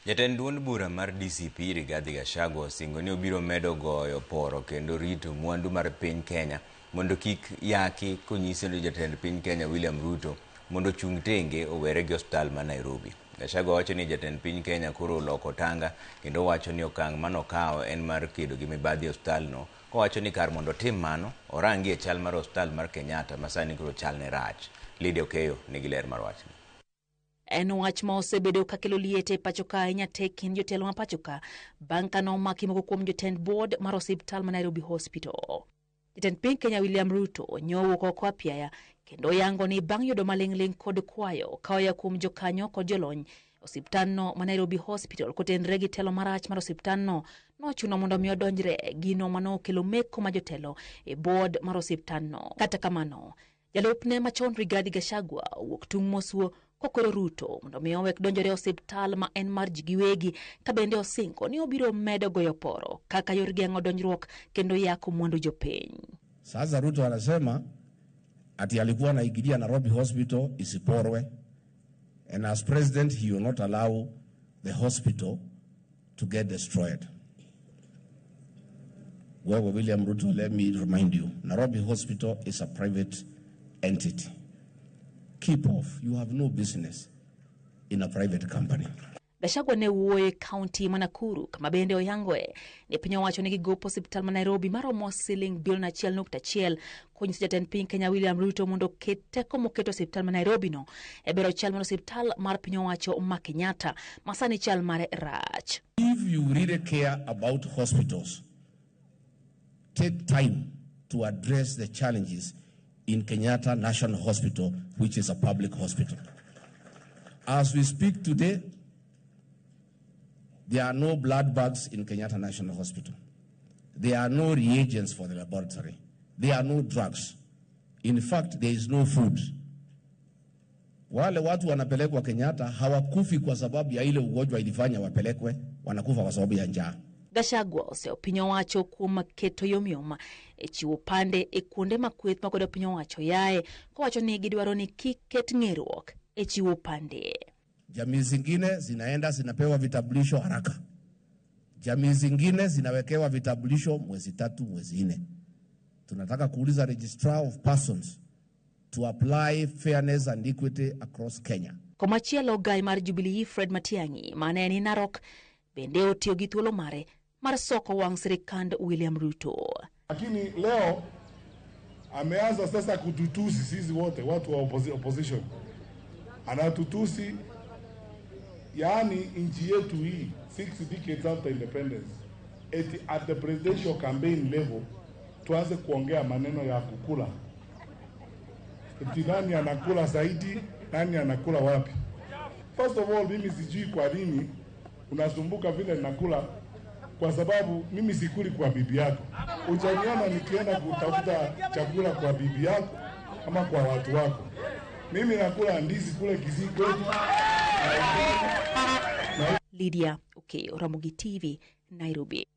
Jatend duond bura mar DCP Rigathi Gachagua osingo ni obiro medo goyo poro kendo rito mwandu mar piny Kenya mondo kik yaki, konyiso ni jatend piny Kenya William Ruto mondo chung tenge owere gi hospital ma Nairobi. Gachagua wacho ni jatend piny Kenya koro oloko tanga kendo wacho ni okang' manokao en mar kedo gi mibadhi hospital no, kowacho ni kar mondo tim mano orangi e chal mar hospital mar Kenyatta masani koro chal ne rach. Lydia Okeyo nigi ler mar wachni. En wach ma osebedo kakelo liete pachoka ahinya tek kind jotelo ma pachoka bang' ka nomaki moko kuom jotend board mar osiptal ma Nairobi Hospital. Jatend piny Kenya William Ruto nyowuok oko apiaya kendo yango ni bang' yudo maling'ling kod kwayo kaoya kuom jokanyo kod jolony osiptal no ma Nairobi Hospital kotenre gi telo marach mar osiptal no nochuno mondo mi odonjre gino mano kelo meko ma jotelo e board mar osiptal no. Kata kamano, jalupne machon Rigathi Gachagua wuok tung' mosuo kokoro Ruto mondo mi owek donjore osiptal ma en mar ji giwegi, ka bende osingo ni obiro medo goyo poro kaka yor geng'o donjruok kendo yako mwandu jopiny. Sasa Ruto anasema ati alikuwa anaigilia Nairobi Hospital isiporwe, and as president he will not allow the hospital to get destroyed. Wewe William Ruto, let me remind you, Nairobi Hospital is a private entity. Keep off. You have no business in a private company. Gachagua ne wuoye county Nakuru kama bende oyangoe ni piny owacho ni gigopo hospital ma Nairobi maromo siling bilion 1.1 konyiso jatend piny Kenya William Ruto mondo teko moketo hospital ma Nairobi no e bero chal mar hospital mar piny owacho ma Kenyatta masani chal mare rach. If you really care about hospitals, take time to address the challenges in Kenyatta National Hospital, which is a public hospital. As we speak today, there are no blood bags in Kenyatta National Hospital. There are no reagents for the laboratory. There are no drugs. In fact, there is no food. Wale watu wanapelekwa Kenyatta hawakufi kwa sababu ya ile ugonjwa ilifanya wapelekwe, wanakufa kwa sababu ya njaa. Gachagua ose piny owacho kuom keto yomyom e chiwo pande e kuonde ma kweth makodo piny owacho yae, kowacho ni gidwaro ni kik ket ng'eruok e chiwo pande. Jamii zingine zinaenda zinapewa vitambulisho haraka. Jamii zingine zinawekewa vitambulisho mwezi 3, mwezi 4. Tunataka kuuliza Registrar of Persons to apply fairness and equity across Kenya. Komachielo gai mar Jubilee Fred Matiang'i mane ni Narok bende otiyo gi thuolo mare mar soko wang' sirikand William Ruto. Lakini leo ameanza sasa kututusi sisi wote watu wa opposition. Anatutusi yaani nchi yetu hii 6 decades after independence, at the presidential campaign level tuanze kuongea maneno ya kukula. Eti nani anakula zaidi, nani anakula wapi? First of all, mimi sijui kwa nini unasumbuka vile nakula, kwa sababu mimi sikuli kwa bibi yako. Ujaniona nikienda kutafuta chakula kwa bibi yako ama kwa watu wako. Mimi nakula ndizi kule Kisii kwetu. Lydia Okeyo, Ramogi TV, Nairobi.